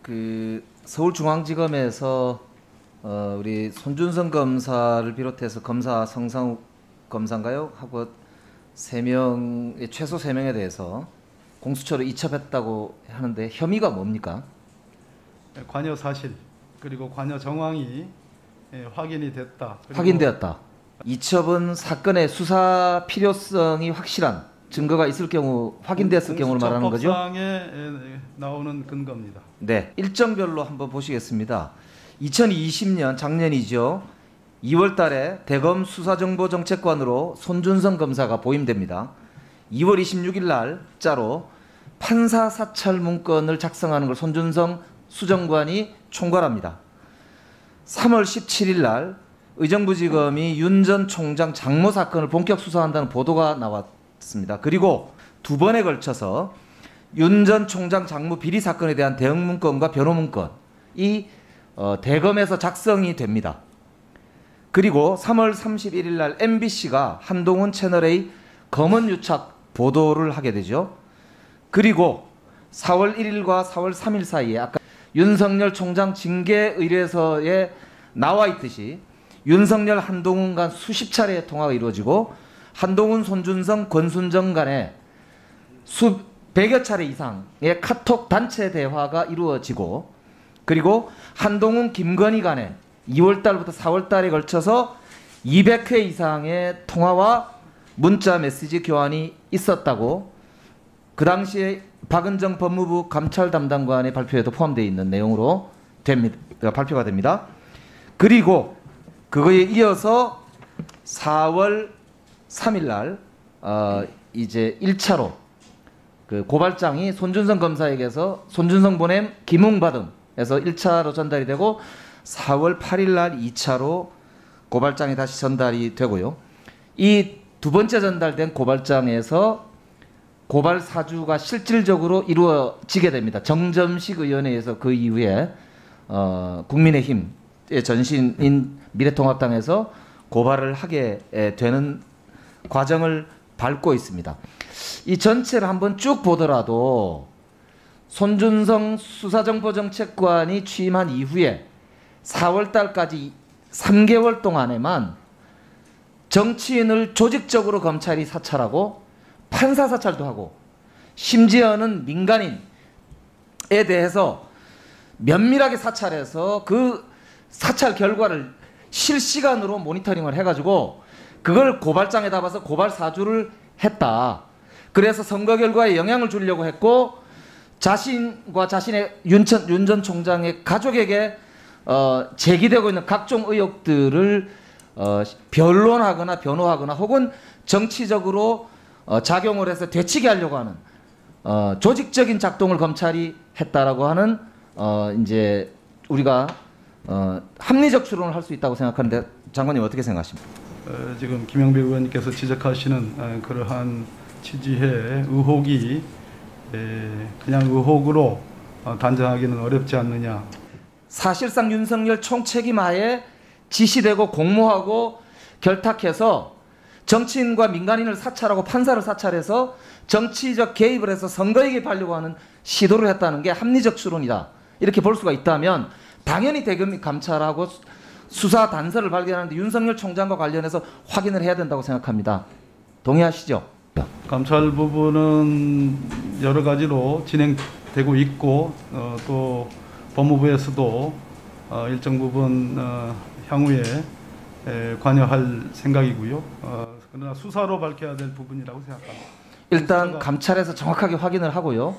그 서울중앙지검에서 우리 손준성 검사를 비롯해서 검사 성상욱 검사인가요? 하고 최소 3명에 대해서 공수처로 이첩했다고 하는데 혐의가 뭡니까? 관여 사실 그리고 관여 정황이 확인이 됐다. 확인되었다. 이첩은 사건의 수사 필요성이 확실한 증거가 있을 경우 확인됐을 경우를 말하는 거죠? 공수처법상에 나오는 근거입니다. 네, 일정별로 한번 보시겠습니다. 2020년 작년이죠. 2월 달에 대검 수사정보정책관으로 손준성 검사가 보임됩니다. 2월 26일 날짜로 판사 사찰 문건을 작성하는 걸 손준성 수정관이 총괄합니다. 3월 17일 날 의정부지검이 윤 전 총장 장모 사건을 본격 수사한다는 보도가 나왔습니다. 그리고 2번에 걸쳐서 윤 전 총장 장모 비리 사건에 대한 대응 문건과 변호 문건이 대검에서 작성이 됩니다. 그리고 3월 31일 날 MBC가 한동훈 채널A 검언 유착 보도를 하게 되죠. 그리고 4월 1일과 4월 3일 사이에 아까 윤석열 총장 징계 의뢰서에 나와 있듯이 윤석열 한동훈 간 수십 차례의 통화가 이루어지고 한동훈 손준성 권순정 간에 수 100여 차례 이상의 카톡 단체 대화가 이루어지고 그리고 한동훈 김건희 간에 2월 달부터 4월 달에 걸쳐서 200회 이상의 통화와 문자 메시지 교환이 있었다고 그 당시에 박은정 법무부 감찰 담당관의 발표에도 포함되어 있는 내용으로 발표가 됩니다. 그리고 그거에 이어서 4월 3일 날 이제 1차로 그 고발장이 손준성 검사에게서 손준성 보냄 김웅 받음에서 1차로 전달이 되고 4월 8일 날 2차로 고발장이 다시 전달이 되고요. 이 두 번째 전달된 고발장에서 고발 사주가 실질적으로 이루어지게 됩니다. 정점식 의원회에서 그 이후에 국민의힘의 전신인 미래통합당에서 고발을 하게 되는 과정을 밟고 있습니다. 이 전체를 한번 쭉 보더라도 손준성 수사정보정책관이 취임한 이후에 4월 달까지 3개월 동안에만 정치인을 조직적으로 검찰이 사찰하고 판사 사찰도 하고 심지어는 민간인에 대해서 면밀하게 사찰해서 그 사찰 결과를 실시간으로 모니터링을 해가지고 그걸 고발장에 담아서 고발 사주를 했다. 그래서 선거 결과에 영향을 주려고 했고 자신과 자신의 윤 전 총장의 가족에게 제기되고 있는 각종 의혹들을 변론하거나 변호하거나 혹은 정치적으로 작용을 해서 되치게 하려고 하는 조직적인 작동을 검찰이 했다라고 하는 이제 우리가 합리적 추론을 할 수 있다고 생각하는데 장관님 어떻게 생각하십니까? 지금 김영배 의원님께서 지적하시는 그러한 취지의 의혹이 그냥 의혹으로 단정하기는 어렵지 않느냐. 사실상 윤석열 총책임하에 지시되고 공모하고 결탁해서 정치인과 민간인을 사찰하고 판사를 사찰해서 정치적 개입을 해서 선거에 개입하려고 하는 시도를 했다는 게 합리적 추론이다. 이렇게 볼 수가 있다면 당연히 대검 감찰하고 수사 단서를 발견하는데 윤석열 총장과 관련해서 확인을 해야 된다고 생각합니다. 동의하시죠? 감찰 부분은 여러 가지로 진행되고 있고 또 법무부에서도 일정 부분 향후에 관여할 생각이고요. 그러나 수사로 밝혀야 될 부분이라고 생각합니다. 일단 감찰에서 정확하게 확인을 하고요.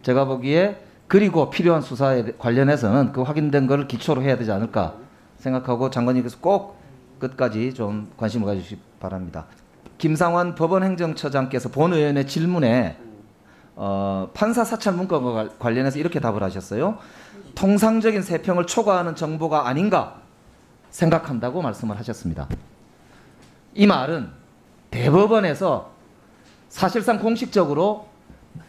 제가 보기에 그리고 필요한 수사에 관련해서는 그 확인된 것을 기초로 해야 되지 않을까 생각하고 장관님께서 꼭 끝까지 좀 관심을 가주시기 바랍니다. 김상환 법원행정처장께서 본 의원의 질문에 판사 사찰 문건과 관련해서 이렇게 답을 하셨어요. 통상적인 세평을 초과하는 정보가 아닌가 생각한다고 말씀을 하셨습니다. 이 말은 대법원에서 사실상 공식적으로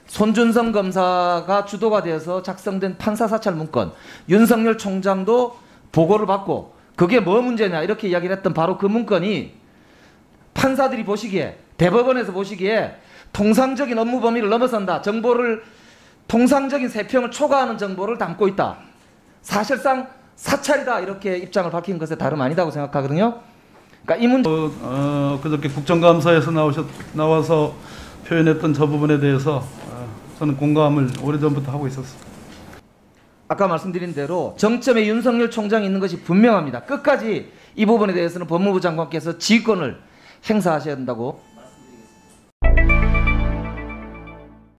손준성 검사가 주도가 되어서 작성된 판사 사찰 문건, 윤석열 총장도 보고를 받고 그게 뭐 문제냐 이렇게 이야기를 했던 바로 그 문건이 판사들이 보시기에 대법원에서 보시기에 통상적인 업무 범위를 넘어선다. 정보를 통상적인 세평을 초과하는 정보를 담고 있다. 사실상 사찰이다 이렇게 입장을 밝힌 것에 다름 아니다고 생각하거든요. 그러니까 이 문제 그저께 국정감사에서 나와서 표현했던 저 부분에 대해서 저는 공감을 오래전부터 하고 있었습니다. 아까 말씀드린 대로 정점에 윤석열 총장이 있는 것이 분명합니다. 끝까지 이 부분에 대해서는 법무부 장관께서 지휘권을 행사하셔야 된다고